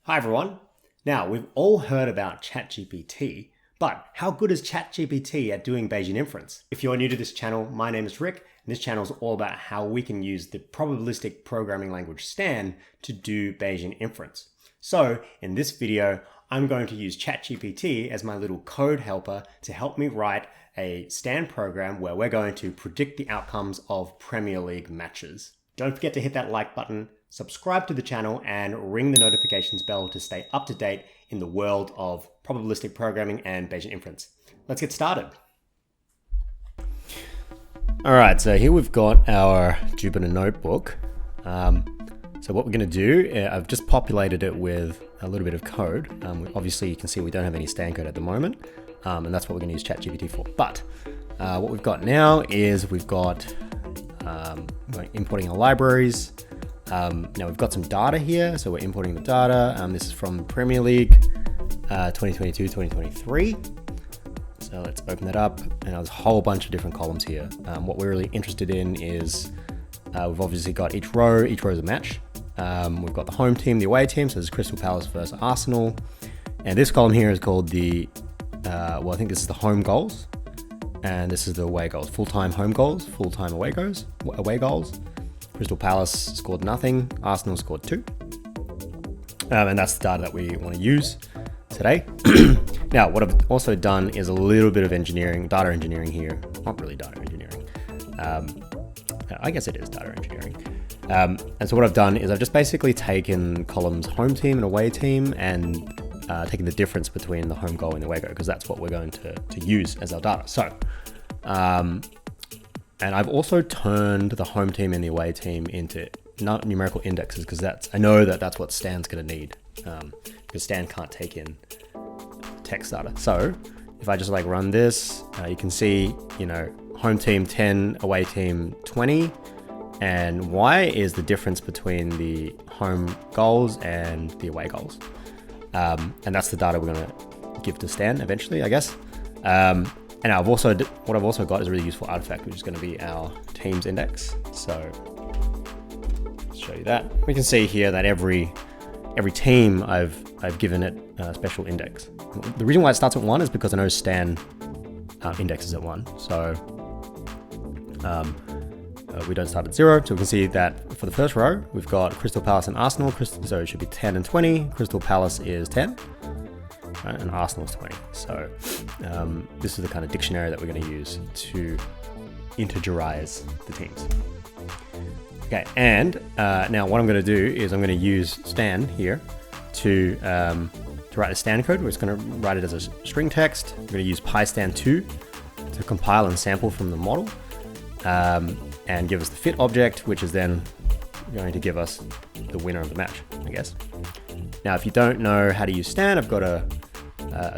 Hi everyone. Now, we've all heard about ChatGPT, but how good is ChatGPT at doing Bayesian inference? If you're new to this channel, my name is Rick, and this channel is all about how we can use the probabilistic programming language Stan to do Bayesian inference. So, in this video, I'm going to use ChatGPT as my little code helper to help me write a Stan program where we're going to predict the outcomes of Premier League matches. Don't forget to hit that like button, subscribe to the channel, and ring the notifications bell to stay up to date in the world of probabilistic programming and Bayesian inference. Let's get started. All right, so here we've got our Jupyter notebook. So what we're going to do, I've just populated it with a little bit of code. Obviously, you can see we don't have any Stan code at the moment, and that's what we're going to use ChatGPT for. But what we've got now is we've got we're importing our libraries. Now we've got some data here, so we're importing the data. This is from Premier League 2022-2023. So let's open that up, and there's a whole bunch of different columns here. What we're really interested in is we've obviously got each row is a match. We've got the home team, the away team, so this is Crystal Palace versus Arsenal. And this column here is called the, well, I think this is the home goals. And this is the away goals, full-time home goals, full-time away goals. Crystal Palace scored nothing, Arsenal scored 2. And that's the data that we want to use today. Now, what I've also done is a little bit of data engineering here. Not really data engineering. I guess it is data engineering. And so what I've done is I've just basically taken columns home team and away team and taking the difference between the home goal and the away goal, because that's what we're going to use as our data. So, and I've also turned the home team and the away team into numerical indexes, because I know that's what Stan's going to need, because Stan can't take in text data. So if I just run this, you can see, home team 10, away team 20, and Y is the difference between the home goals and the away goals. And that's the data we're going to give to Stan eventually, I guess. And what I've also got is a really useful artifact, which is going to be our teams index. So let's show you that. We can see here that every team I've given it a special index. The reason why it starts at 1 is because I know Stan indexes at 1. So we don't start at 0. So we can see that for the first row, we've got Crystal Palace and Arsenal. So it should be 10 and 20. Crystal Palace is 10. Right, and Arsenal's 20. So this is the kind of dictionary that we're going to use to integerize the teams. Okay, and now what I'm going to do is I'm going to use Stan here to write a Stan code. We're just going to write it as a string text. We're going to use PyStan2 to compile and sample from the model and give us the fit object, which is then going to give us the winner of the match, I guess. Now, if you don't know how to use Stan, I've got a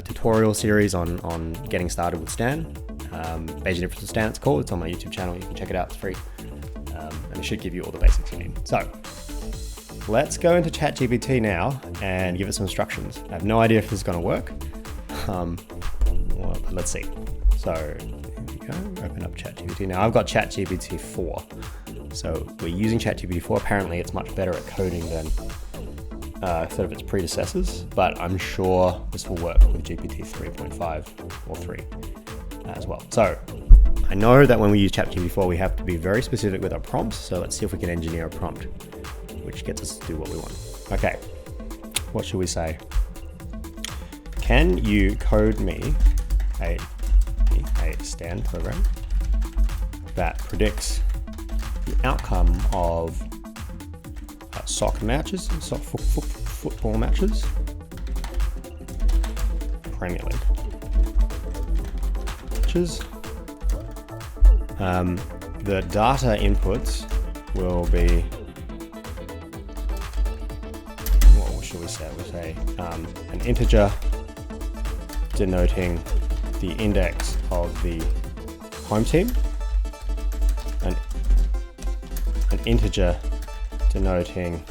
tutorial series on getting started with Stan. Bayesian Inference with Stan, it's called. It's on my YouTube channel. You can check it out. It's free. And it should give you all the basics you need. So let's go into ChatGPT now and give it some instructions. I have no idea if this is going to work. Well, let's see. So here we go. Open up ChatGPT. Now I've got ChatGPT 4. So we're using ChatGPT 4. Apparently it's much better at coding than sort of its predecessors, but I'm sure this will work with GPT 3.5 or 3 as well. So I know that when we use ChatGPT 4, we have to be very specific with our prompts. So let's see if we can engineer a prompt which gets us to do what we want. Okay, what should we say? Can you code me a Stan program that predicts the outcome of soccer matches, football matches, Premier League matches? The data inputs will be, what should we say? We'll say an integer denoting the index of the home team, an integer denoting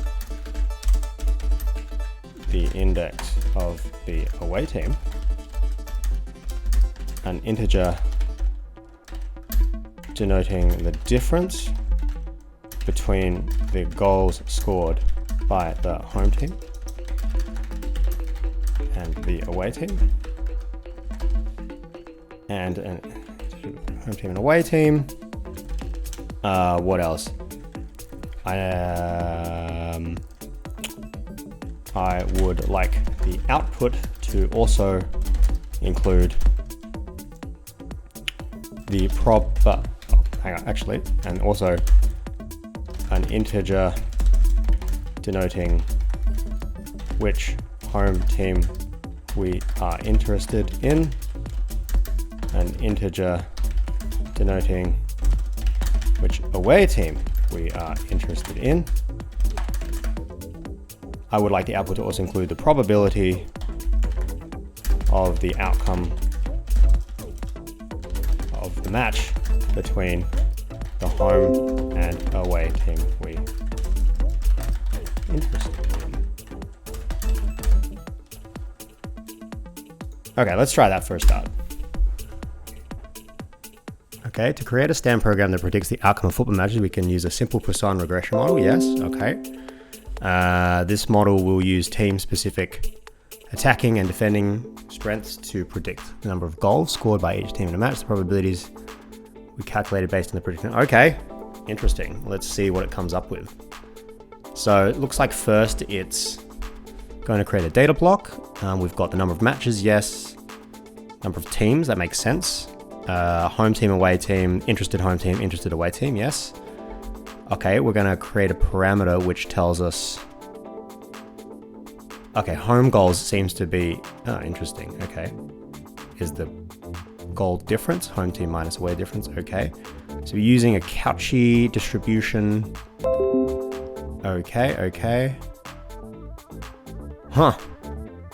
the index of the away team, an integer denoting the difference between the goals scored by the home team, and the away team. And home team and away team. What else? I would like the output to also include the and also an integer denoting which home team we are interested in, an integer denoting which away team we are interested in. I would like the output to also include the probability of the outcome of the match between the home and away team we are interested in. Okay, let's try that for a start. Okay, to create a STEM program that predicts the outcome of football matches, we can use a simple Poisson regression model. Yes, okay. This model will use team-specific attacking and defending strengths to predict the number of goals scored by each team in a match. The probabilities we calculated based on the prediction. Okay, interesting. Let's see what it comes up with. So it looks like first it's going to create a data block. We've got the number of matches, yes. Number of teams, that makes sense. Home team, away team, interested home team, interested away team, yes. Okay, we're going to create a parameter which tells us, okay, home goals seems to be, oh, interesting, okay. Is the goal difference, home team minus away difference, okay. So we're using a Cauchy distribution. Okay. Huh,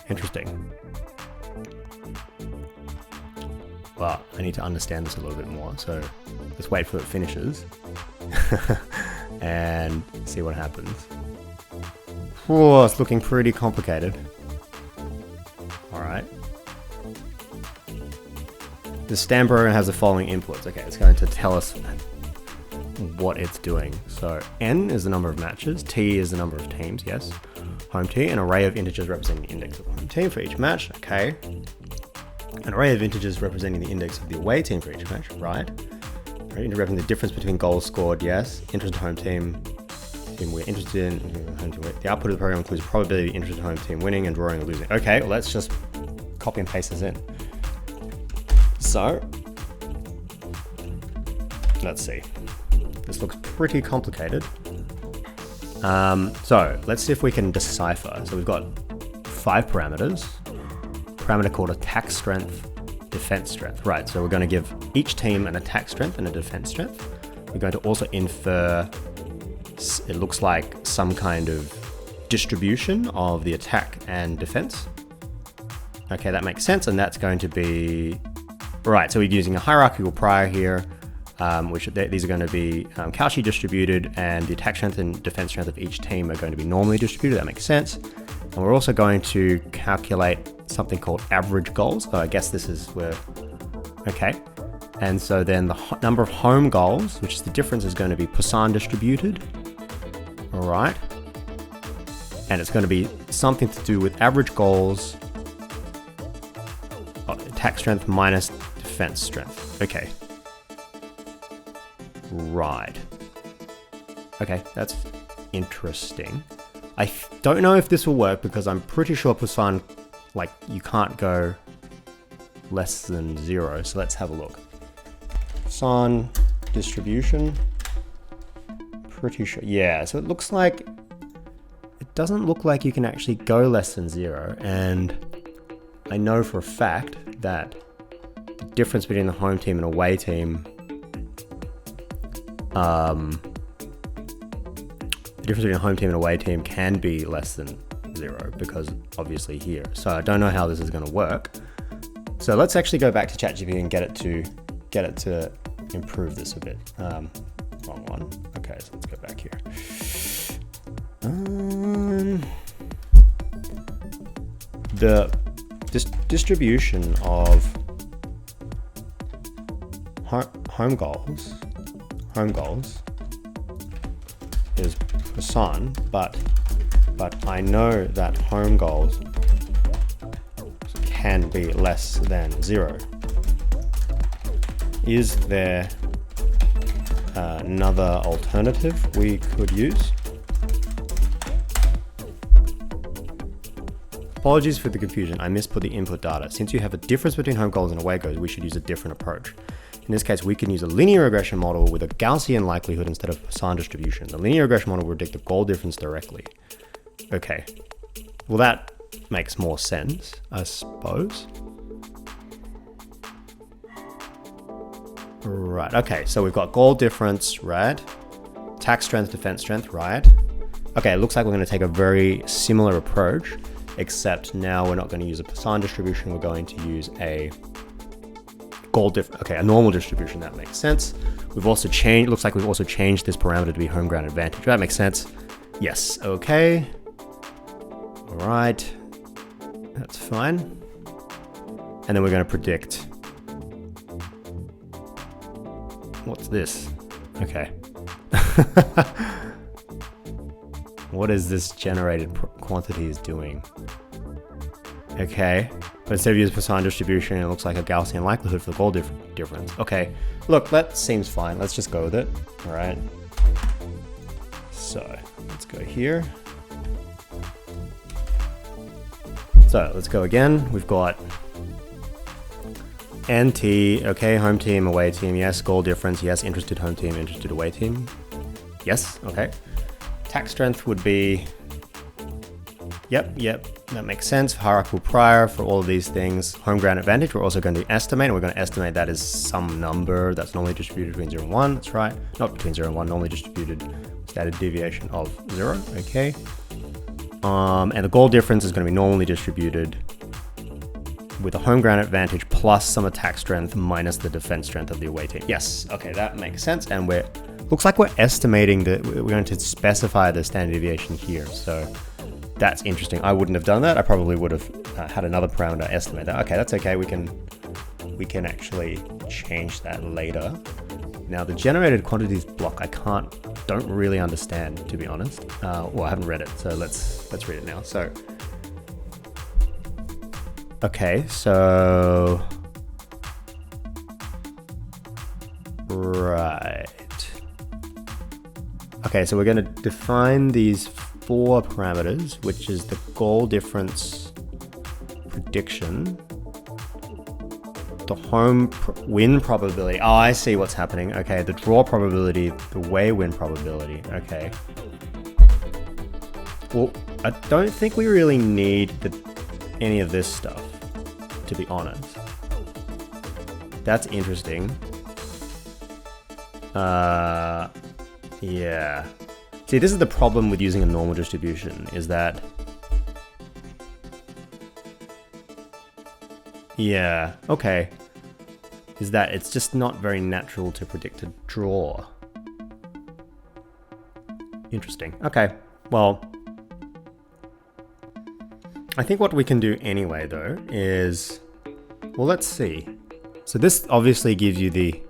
interesting. Well, I need to understand this a little bit more, so let's wait for it finishes and see what happens. Whoa, it's looking pretty complicated. All right. The STEM program has the following inputs. Okay, it's going to tell us what it's doing. So N is the number of matches, T is the number of teams, yes. Home team, an array of integers representing the index of the home team for each match, okay. An array of integers representing the index of the away team for each match, right. Representing the difference between goals scored, yes. Interested home team we're interested in. Home team. The output of the program includes probability of interested home team winning and drawing or losing. Okay, well, let's just copy and paste this in. So, let's see. This looks pretty complicated. So let's see if we can decipher. So we've got 5 parameters. Parameter called attack strength, defense strength. Right, so we're going to give each team an attack strength and a defense strength. We're going to also infer, it looks like, some kind of distribution of the attack and defense. Okay, that makes sense, and that's going to be, right, so we're using a hierarchical prior here, which these are going to be Cauchy distributed, and the attack strength and defense strength of each team are going to be normally distributed. That makes sense. And we're also going to calculate something called average goals. So I guess this is where, okay. And so then the number of home goals, which is the difference, is going to be Poisson distributed. All right. And it's going to be something to do with average goals, attack strength minus defense strength. Okay. Right. Okay, that's interesting. I don't know if this will work because I'm pretty sure Poisson, like, you can't go less than 0. So let's have a look. Poisson distribution. Pretty sure. Yeah, so it looks like, it doesn't look like you can actually go less than 0. And I know for a fact that the difference between the home team and away team, the difference between a home team and away team can be less than 0 because obviously here. So I don't know how this is going to work. So let's actually go back to ChatGPT and get it to improve this a bit. Wrong one. Okay, so let's go back here. The distribution of home goals is Poisson, but I know that home goals can be less than 0. Is there another alternative we could use? Apologies for the confusion, I misput the input data. Since you have a difference between home goals and away goals, we should use a different approach. In this case, we can use a linear regression model with a Gaussian likelihood instead of Poisson distribution. The linear regression model will predict the goal difference directly. Okay, well that makes more sense, I suppose. Right, okay, so we've got goal difference, right? Attack strength, defense strength, right? Okay, it looks like we're going to take a very similar approach, except now we're not going to use a Poisson distribution, we're going to use a a normal distribution. That makes sense. We've also changed, looks like we've also changed this parameter to be home ground advantage. That makes sense. Yes, okay. All right, that's fine. And then we're going to predict. What's this? Okay. What is this generated quantity is doing? Okay, but instead of using Poisson distribution, it looks like a Gaussian likelihood for the goal difference. Okay, look, that seems fine. Let's just go with it. All right. So let's go here. So let's go again. We've got NT, okay, home team, away team, yes, goal difference, yes, interested home team, interested away team, yes, okay. Attack strength would be, yep, that makes sense. Hierarchical prior for all of these things. Home ground advantage, we're also going to estimate, and we're going to estimate that as some number that's normally distributed between 0 and 1, that's right. Not between 0 and 1, normally distributed standard deviation of 0, okay. And the goal difference is going to be normally distributed with a home ground advantage plus some attack strength minus the defense strength of the away team. Yes, okay, that makes sense. And looks like we're estimating that we're going to specify the standard deviation here. So that's interesting. I wouldn't have done that. I probably would have had another parameter estimate that. Okay, that's okay. We can actually change that later. Now the generated quantities block, I don't really understand, to be honest. Well, I haven't read it, so let's read it now. So, okay, so, right. Okay, so we're going to define these 4 parameters, which is the goal difference prediction, the home win probability. Oh, I see what's happening. Okay, the draw probability, the away win probability. Okay. Well, I don't think we really need any of this stuff, to be honest. That's interesting. Yeah. See, this is the problem with using a normal distribution, is that... Yeah, okay. Is that it's just not very natural to predict a draw. Interesting. Okay, well... I think what we can do anyway, though, is... Well, let's see. So this obviously gives you the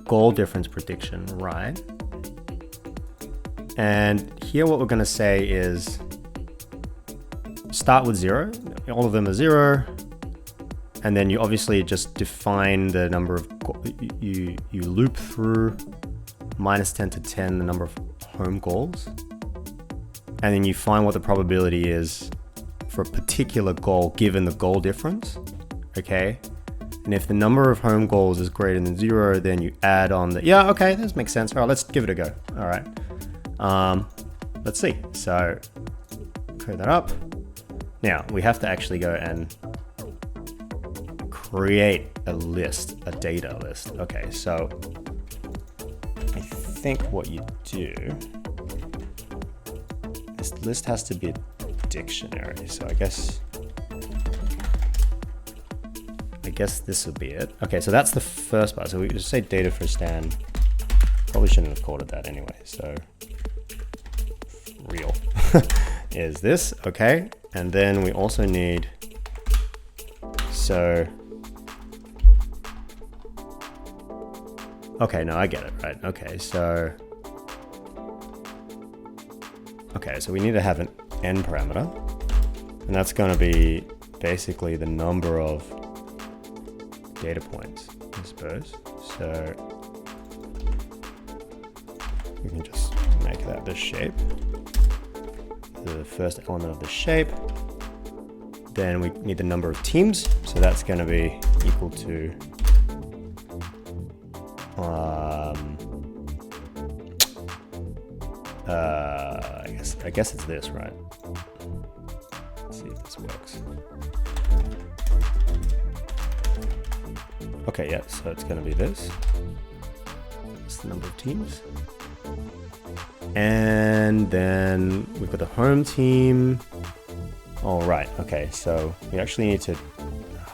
goal difference prediction, right? And here what we're going to say is start with 0. All of them are 0. And then you obviously just define the number of... You loop through -10 to 10 the number of home goals. And then you find what the probability is for a particular goal given the goal difference. Okay? And if the number of home goals is greater than 0, then you add on the... Yeah, okay, this makes sense. All right, let's give it a go. All right. Let's see. So, clear that up. Now, we have to actually go and create a list, a data list. Okay, so I think what you do... This list has to be a dictionary, so I guess this will be it. Okay, so that's the first part. So we just say data for stand. Probably shouldn't have called it that anyway. So real is this, okay? And then we also need, so, okay, no, I get it, right? Okay, so we need to have an n parameter, and that's going to be basically the number of data points, I suppose. So we can just make that the shape, the first element of the shape. Then we need the number of teams, so that's going to be equal to I guess it's this, right? Let's see if this works. Okay, yeah, so it's going to be this. That's the number of teams. And then we've got the home team. All right, okay, so we actually need to,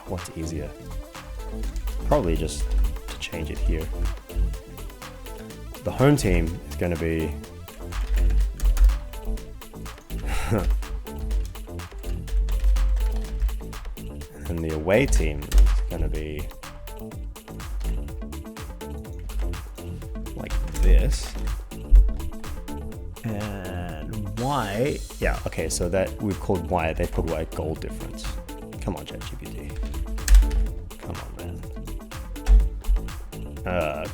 what's easier? Probably just to change it here. The home team is going to be and the away team is going to be like this. And Y, yeah, okay, so that we've called Y, they've called Y goal difference. Come on, ChatGPT. Come on, man.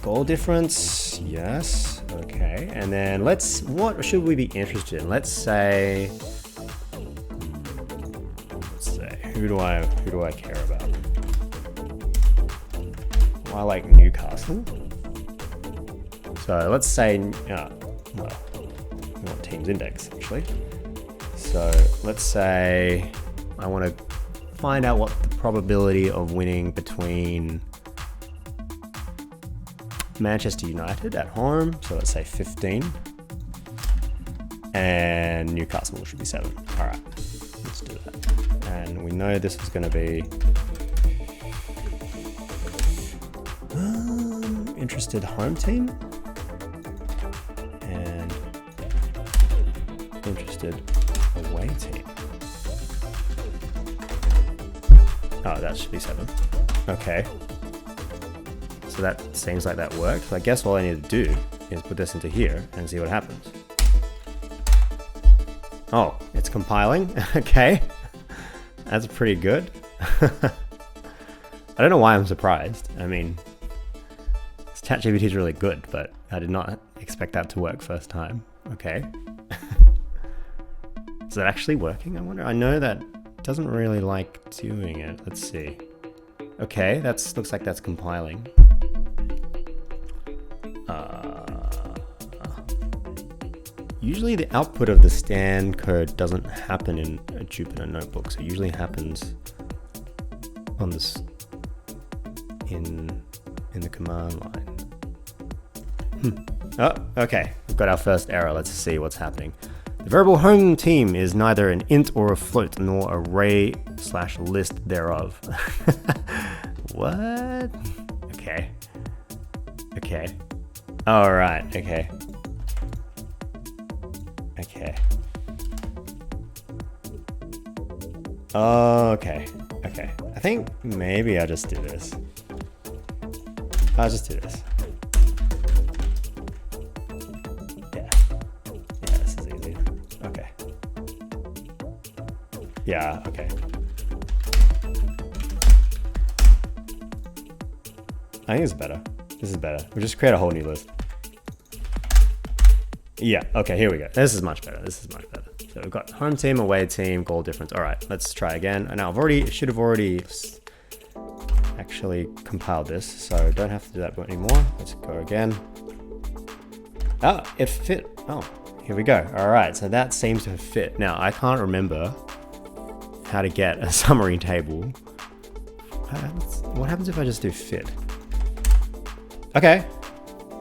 Goal difference, yes, okay. And then what should we be interested in? Let's say, who do I care about? I like Newcastle. So let's say, well, we want teams index actually. So let's say I want to find out what the probability of winning between Manchester United at home, so let's say 15, and Newcastle should be 7. All right, let's do that. And we know this is going to be interested home team and interested away team. Oh, that should be 7. Okay. So that seems like that worked. So I guess all I need to do is put this into here and see what happens. Oh, it's compiling. Okay. That's pretty good. I don't know why I'm surprised. I mean, ChatGPT is really good, but I did not expect that to work first time. Okay. Is that actually working? I wonder. I know that doesn't really like doing it. Let's see. Okay, looks like that's compiling. Usually the output of the stand code doesn't happen in a Jupyter notebook. So it usually happens on this in the command line. Oh, okay. We've got our first error. Let's see what's happening. The variable home team is neither an int or a float, nor array/list thereof. What? Okay. Okay. All right. Okay. Okay. Okay. Okay. I think maybe I'll just do this. I'll just do this. Yeah. Yeah, this is easy. Okay. Yeah, okay. I think it's better. This is better. We'll just create a whole new list. Yeah, okay, here we go. This is much better. This is much better. So we've got home team, away team, goal difference. All right, let's try again. And now should have already actually compiled this, so don't have to do that anymore. Let's go again. Oh, it fit. Oh, here we go. All right, so that seems to have fit. Now, I can't remember how to get a summary table. What happens if I just do fit? Okay.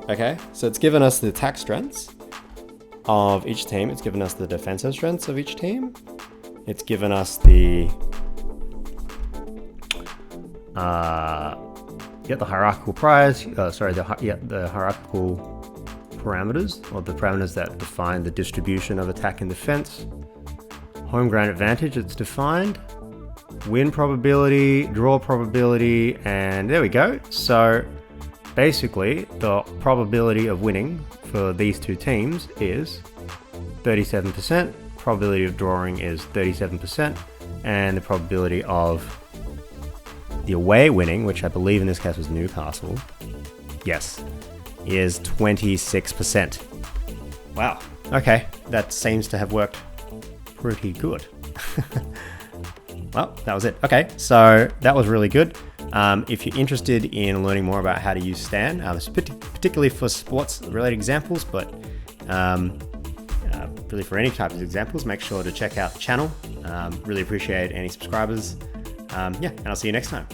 Okay, so it's given us the attack strengths of each team. It's given us the defensive strengths of each team. It's given us the the hierarchical the hierarchical parameters, or the parameters that define the distribution of attack and defense. Home ground advantage, it's defined. Win probability, draw probability, and there we go. So basically, the probability of winning for these two teams is 37%. probability of drawing is 37%, and the probability of the away winning, which I believe in this case was Newcastle, yes, is 26%. Wow, okay, that seems to have worked pretty good. Well, that was it. Okay, so that was really good. If you're interested in learning more about how to use Stan, particularly for sports-related examples, but really for any type of examples, make sure to check out the channel. Really appreciate any subscribers. Yeah, and I'll see you next time.